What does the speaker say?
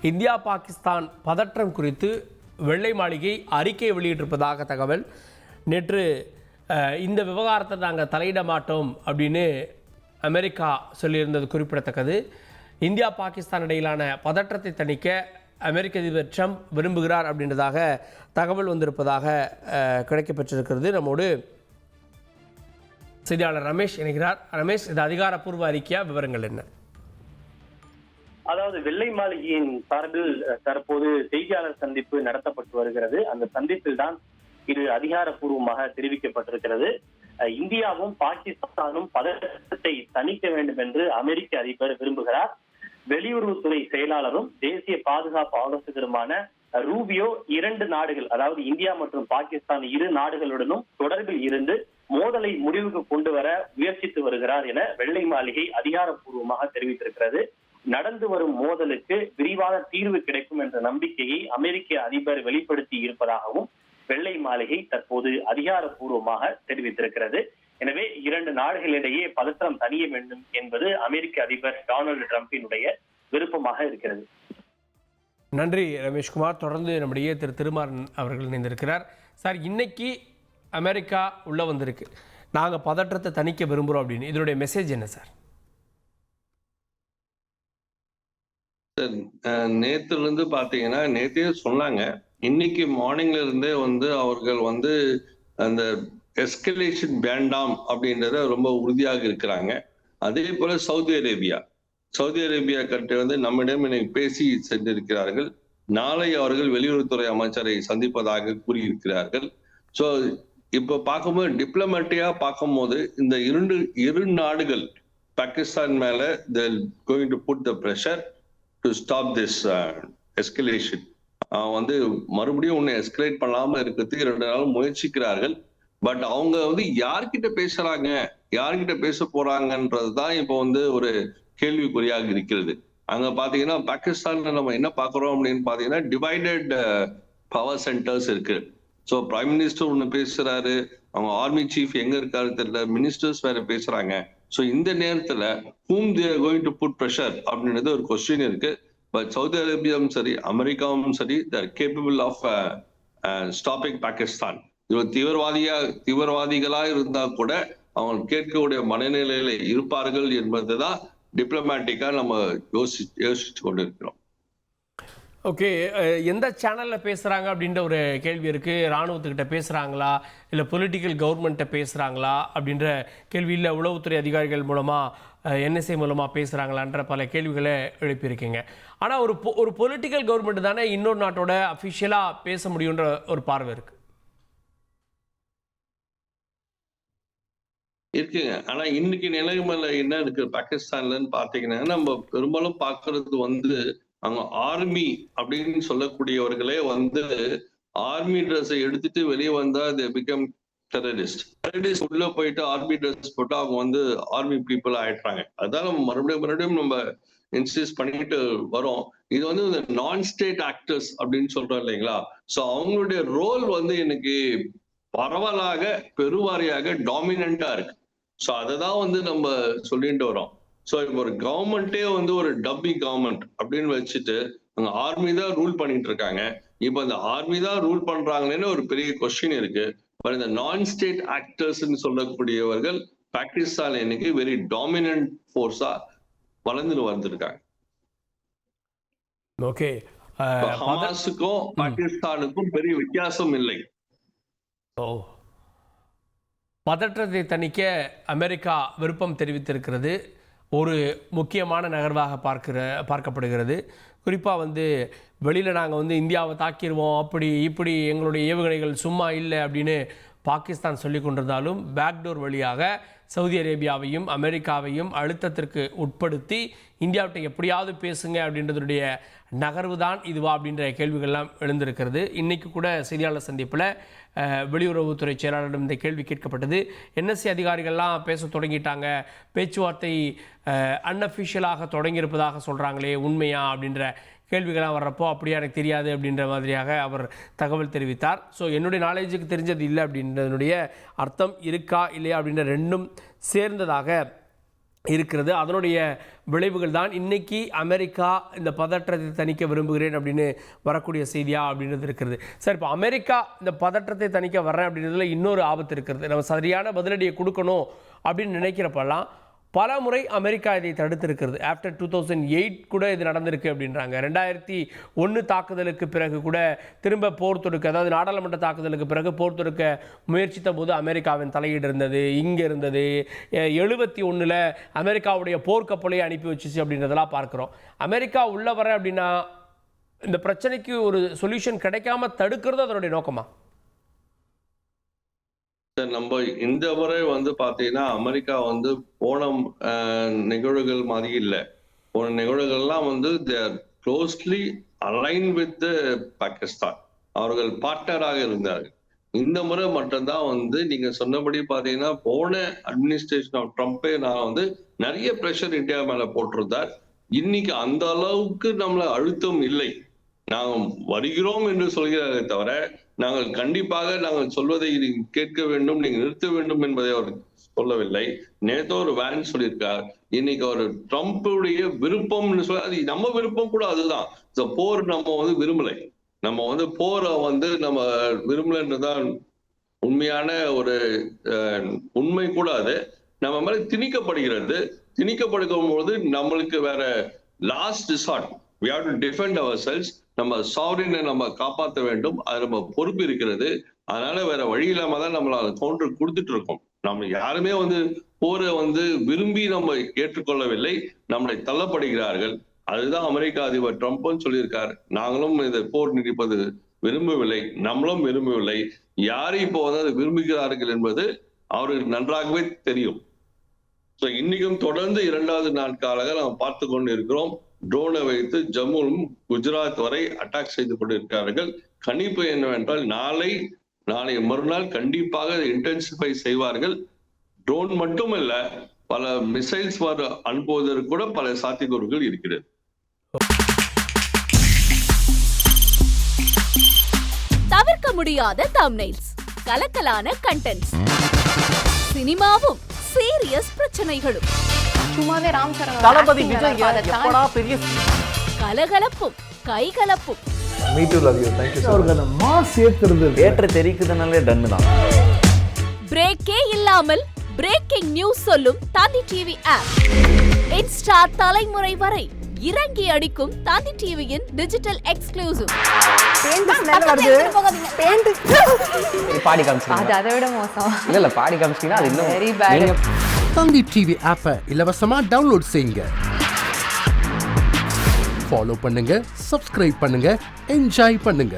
India Pakistan பதற்றம் குறித்து வெள்ளை மாளிகை அறிக்கை வெளியிட்டிருப்பதாக தகவல். நேற்று இந்த விவகாரத்தை நாங்கள் தலையிட மாட்டோம் அப்படின்னு அமெரிக்கா சொல்லியிருந்தது குறிப்பிடத்தக்கது. இந்தியா பாகிஸ்தான் இடையிலான பதற்றத்தை தணிக்க அமெரிக்க அதிபர் ட்ரம்ப் விரும்புகிறார் அப்படின்றதாக தகவல் வந்திருப்பதாக கிடைக்கப்பெற்றிருக்கிறது. நம்மோடு செய்தியாளர் ரமேஷ் இணைகிறார். ரமேஷ், இது அதிகாரப்பூர்வ அறிக்கையா, விவரங்கள் என்ன? அதாவது வெள்ளை மாளிகையின் சார்பில் தற்போது செய்தியாளர் சந்திப்பு நடத்தப்பட்டு வருகிறது. அந்த சந்திப்பில் தான் இது அதிகாரப்பூர்வமாக தெரிவிக்கப்பட்டிருக்கிறது. இந்தியாவும் பாகிஸ்தானும் பதற்றத்தை தணிக்க வேண்டும் என்று அமெரிக்க அதிபர் விரும்புகிறார். வெளியுறவுத்துறை செயலாளரும் தேசிய பாதுகாப்பு ஆலோசகருமான ரூபியோ இரண்டு நாடுகள், அதாவது இந்தியா மற்றும் பாகிஸ்தான் இரு நாடுகளுடனும் தொடர்பில் இருந்து மோதலை முடிவுக்கு கொண்டு வர முயற்சித்து வருகிறார் என வெள்ளை மாளிகை அதிகாரப்பூர்வமாக தெரிவித்திருக்கிறது. நடந்து வரும் மோதலுக்கு விரிவான தீர்வு கிடைக்கும் என்ற நம்பிக்கையை அமெரிக்க அதிபர் வெளிப்படுத்தி இருப்பதாகவும் வெள்ளை மாளிகை தற்போது அதிகாரப்பூர்வமாக தெரிவித்திருக்கிறது. எனவே இரண்டு நாடுகளிடையே பதற்றம் தணிய வேண்டும் என்பது அமெரிக்க அதிபர் டொனால்டு டிரம்பினுடைய விருப்பமாக இருக்கிறது. நன்றி ரமேஷ்குமார். தொடர்ந்து நம்முடைய திருமாறன் அவர்கள் இணைந்திருக்கிறார். சார், இன்னைக்கு அமெரிக்கா உள்ள வந்திருக்கு, நாங்கள் பதற்றத்தை தணிக்க விரும்புகிறோம் அப்படின்னு, இதனுடைய மெசேஜ் என்ன சார்? நேத்துல இருந்து பாத்தீங்கன்னா, நேத்தே சொன்னாங்க, இன்னைக்கு மார்னிங்ல இருந்தே அவர்கள் அந்த எஸ்கலேஷன் வேண்டாம் அப்படின்றத ரொம்ப உறுதியாக இருக்கிறாங்க. அதே போல சவுதி அரேபியா கண்ட்ரி நம்மிடம் இன்னைக்கு பேசி சென்றிருக்கிறார்கள். நாளை அவர்கள் வெளியுறவுத்துறை அமைச்சரை சந்திப்பதாக கூறியிருக்கிறார்கள். ஸோ இப்போ பார்க்கும்போது டிப்ளமேட்டிக்கா பார்க்கும்போது இந்த இரு நாடுகள் பாகிஸ்தான் மேல going to put the pressure to stop this escalation. மறுபடியும் ஒண்ணு எஸ்கலேட் பண்ணாம இருக்கிறதுக்கு 2 நாள் முயற்சிக்கிறார்கள். பட் அவங்க யார்கிட்ட பேசுறாங்க, யார்கிட்ட பேச போறாங்கன்றதுதான் இப்போ ஒரு கேள்விக்குறியாக இருக்கிறது. அங்க பாத்தீங்கன்னா பாகிஸ்தான்ல நம்ம என்ன பாக்குறோம் அப்படின்னு பாத்தீங்கன்னா, டிவைடட் பவர் சென்டர்ஸ் இருக்கு. ஸோ பிரைம் மினிஸ்டர் ஒண்ணு பேசுறாரு, அவங்க ஆர்மி சீஃப் எங்க இருக்காரு தெரியல, மினிஸ்டர்ஸ் வேற பேசுறாங்க. ஸோ இந்த நேரத்துல whom they are going to put pressure அப்படின்றது ஒரு கொஸ்டின் இருக்கு. பட் சவுதி அரேபியாவும் சரி அமெரிக்காவும் சரி they are capable of stopping Pakistan. தீவிரவாதிகளா இருந்தா கூட அவங்க கேட்கக்கூடிய மனநிலையில இருப்பார்கள் என்பதுதான் டிப்ளமேட்டிக்கா நம்ம யோசிச்சு கொண்டு இருக்கிறோம். ஓகே, எந்த சேனலில் பேசுகிறாங்க அப்படின்ற ஒரு கேள்வி இருக்குது. இராணுவத்துக்கிட்ட பேசுகிறாங்களா, இல்லை பொலிட்டிக்கல் கவர்மெண்ட்டை பேசுகிறாங்களா அப்படின்ற கேள்வி, இல்லை உளவுத்துறை அதிகாரிகள் மூலமாக என்எஸ்ஏ மூலமாக பேசுகிறாங்களான்ற பல கேள்விகளை எழுப்பியிருக்கீங்க. ஆனால் ஒரு பொலிட்டிக்கல் கவர்மெண்ட் தானே இன்னொரு நாட்டோட அஃபிஷியலாக பேச முடியுன்ற ஒரு பார்வை இருக்குது. இருக்குங்க. ஆனா இன்னைக்கு நிலைமையில என்ன இருக்கு பாகிஸ்தான்லன்னு பாத்தீங்கன்னா, நம்ம பெரும்பாலும் பாக்குறது அவங்க ஆர்மி அப்படின்னு சொல்லக்கூடியவர்களே ஆர்மி ட்ரெஸ்ஸை எடுத்துட்டு வெளியே வந்தா they become டெரரிஸ்ட் உள்ள போயிட்டு ஆர்மி ட்ரெஸ் போட்டு அவங்க ஆர்மி பீப்புள் ஆயிடுறாங்க. அதான் மறுபடியும் நம்ம இன்சிஸ்ட் பண்ணிட்டு வரோம். இது இந்த நான் ஸ்டேட் ஆக்டர்ஸ் அப்படின்னு சொல்றோம் இல்லைங்களா. சோ அவங்களுடைய ரோல் இன்னைக்கு பரவலாக பெருவாரியாக டாமினண்டா இருக்கு. ஸோ அததான் நம்ம சொல்லிட்டு வரோம். ஸோ இப்போ ஒரு கவர்மெண்ட்டே ஒரு டம்மி கவர்மெண்ட் அப்படின்னு வச்சுட்டு அங்க ஆர்மி தான் ரூல் பண்ணிட்டு இருக்காங்க. இப்போ அந்த ஆர்மி தான் ரூல் பண்றாங்களேன்னு ஒரு பெரிய கொஸ்டின் இருக்கு. பட் இந்த நான் ஸ்டேட் ஆக்டர்ஸ் சொல்லக்கூடியவர்கள் பாகிஸ்தான் இன்னைக்கு வெரி டாமினன்ட் ஃபோர்ஸா வந்திருக்காங்க. ஓகே, ஹமாஸுக்கும் பாகிஸ்தானுக்கும் பெரிய வித்தியாசம் இல்லை. பதற்றத்தை தணிக்க அமெரிக்கா விருப்பம் தெரிவித்திருக்கிறது. ஒரு முக்கியமான நகர்வாக பார்க்கப்படுகிறது. குறிப்பாக வெளியில் நாங்கள் இந்தியாவை தாக்கிடுவோம், அப்படி இப்படி எங்களுடைய ஏவுகணைகள் சும்மா இல்லை அப்படின்னு பாகிஸ்தான் சொல்லி கொண்டிருந்தாலும் பேக்டோர் வழியாக சவுதி அரேபியாவையும் அமெரிக்காவையும் அழுத்தத்திற்கு உட்படுத்தி இந்தியாவிட்ட எப்படியாவது பேசுங்க அப்படின்றதுடைய நகர்வு தான் இதுவா அப்படின்ற கேள்விகள்லாம் எழுந்திருக்கிறது. இன்றைக்கு கூட செய்தியாளர் சந்திப்பில் வெளியுறவுத்துறை செயலாளரிடம் இந்த கேள்வி கேட்கப்பட்டது. என்எஸ்சி அதிகாரிகள்லாம் பேச தொடங்கிட்டாங்க, பேச்சுவார்த்தை அன்அஃபிஷியலாக தொடங்கியிருப்பதாக சொல்கிறாங்களே, உண்மையா அப்படின்ற கேள்விகளாக வர்றப்போ அப்படியே எனக்கு தெரியாது அப்படின்ற மாதிரியாக அவர் தகவல் தெரிவித்தார். ஸோ என்னுடைய நாலேஜுக்கு தெரிஞ்சது இல்லை அப்படின்றதுடைய அர்த்தம் இருக்கா இல்லையா அப்படின்ற ரெண்டும் சேர்ந்ததாக இருக்கிறது. அதனுடைய விளைவுகள் தான் இன்னைக்கு அமெரிக்கா இந்த பதற்றத்தை தணிக்க விரும்புகிறேன் அப்படின்னு வரக்கூடிய செய்தியா அப்படின்றது இருக்கிறது. சார், இப்போ அமெரிக்கா இந்த பதற்றத்தை தணிக்க வர்றேன் அப்படின்றதுல இன்னொரு ஆபத்து இருக்கிறது. நம்ம சரியான பதிலடியை கொடுக்கணும் அப்படின்னு நினைக்கிறப்பெல்லாம் பல முறை அமெரிக்கா இதை தடுத்திருக்கிறது. ஆஃப்டர் 2008 கூட இது நடந்திருக்கு அப்படின்றாங்க. 2001 தாக்குதலுக்கு பிறகு கூட திரும்ப போர் தொடுக்க, அதாவது நாடாளுமன்ற தாக்குதலுக்கு பிறகு போர் தொடுக்க முயற்சித்த போது அமெரிக்காவின் தலையீடு இருந்தது, இங்கே இருந்தது. 71 அமெரிக்காவுடைய போர்க்கப்பலையை அனுப்பி வச்சுச்சு அப்படின்றதெல்லாம் பார்க்குறோம். அமெரிக்கா உள்ள வர அப்படின்னா இந்த பிரச்சனைக்கு ஒரு சொல்யூஷன் கிடைக்காம தடுக்கிறது அதனுடைய நோக்கமா? நம்ம இந்த முறை பாத்தீங்கன்னா அமெரிக்கா போன நிகழ்வுகள் மாதிரி இல்லை. போன நிகழ்வுகள்லாம் க்ளோஸ்லி அலைன் வித் பாகிஸ்தான். அவர்கள் பார்ட்னராக இருந்தார்கள். இந்த முறை மட்டும்தான் நீங்க சொன்னபடி பாத்தீங்கன்னா போன அட்மினிஸ்ட்ரேஷன் ஆஃப் ட்ரம்ப்பே நான் நிறைய பிரஷர் இந்தியா மேல போட்டிருந்தார். இன்னைக்கு அந்த அளவுக்கு நம்மள அழுத்தம் இல்லை. நாங்கள் வருகிறோம் என்று சொல்கிறாரே தவிர நாங்கள் கண்டிப்பாக நாங்கள் சொல்வதை கேட்க வேண்டும், நீங்க நிறுத்த வேண்டும் என்பதை அவர் சொல்லவில்லை. நேற்று ஒரு வேன் சொல்லியிருக்கார். இன்னைக்கு ஒரு ட்ரம்ப்புடைய விருப்பம்னு சொல்ல, அது நம்ம விருப்பம் கூட அதுதான். போர் நம்ம விரும்பலை. நம்ம போரை நம்ம விரும்பலன்றதுதான் உண்மையான ஒரு உண்மை கூட. அது நம்ம மேல திணிக்கப்படுகிறது. திணிக்கப்படுக்கும் போது நம்மளுக்கு வேற last resort, we have to defend ourselves. நம்ம சாவரினை நம்ம காப்பாற்ற வேண்டும். அது நம்ம பொறுப்பு இருக்கிறது. அதனால வேற வழி இல்லாம தான் நம்மள கவுண்டர் கொடுத்துட்டு இருக்கோம். நம்ம யாருமே போரை விரும்பி நம்ம ஏற்றுக்கொள்ளவில்லை. நம்மளை தள்ளப்படுகிறார்கள். அதுதான் அமெரிக்கா அதிபர் ட்ரம்ப்னு சொல்லியிருக்காரு. நாங்களும் இந்த போர் நீடிப்பது விரும்பவில்லை, நம்மளும் விரும்பவில்லை. யாரை இப்போ விரும்புகிறார்கள் என்பது அவருக்கு நன்றாகவே தெரியும். இன்னைக்கும் தொடர்ந்து 2வது நாட்களாக நாம் பார்த்து கொண்டு இருக்கிறோம். ட்ரோனை வைத்து ஜம்முவும் குஜராத் வரை அட்டாக் செய்து கொண்டிருக்கிறார்கள். கணிப்பு என்னவென்றால் நாளை மறுநாள் கண்டிப்பாக இன்டென்சிஃபை செய்வார்கள். ட்ரோன் மட்டுமல்ல, பல மிசைல்ஸ் அனுப்புவதற்கு கூட பல சாத்தியக்கூறுகள் இருக்கிறது. தவிர்க்க முடியாத தம்ப்நெயில்ஸ், கலக்கலான கண்டென்ட்ஸ், சினிமாவும் சீரியஸ் பிரச்சனைகளும், சும்மாவே ராம் சரண் தளபதி விஜய் எப்படா பெரிய கலகலப்பும் கைகலப்பும். Me too love you. Thank you sir. அவர்கள் அந்த மாஸ் ஏத்துறது தியேட்டர் தெரிக்குதுனாலே டன் தான். பிரேக்கே இல்லாமல் பிரேக்கிங் நியூஸ் சொல்லும் தந்தி டிவி ஆப். இன்ஸ்டா தலைமுறை வரை இறங்கி அடிக்கும் தந்தி டிவியின் டிஜிட்டல் எக்ஸ்க்ளூசிவ். பாடி காமிச்சீங்க. அது அதை விட மோசம். இல்ல பாடி காமிச்சீங்கன்னா அது இன்னும் வெரி பேட். தந்தி டிவி ஆப்பை இலவசமா டவுன்லோட் செய்யுங்க. ஃபாலோ பண்ணுங்க, சப்ஸ்கிரைப் பண்ணுங்க, என்ஜாய் பண்ணுங்க.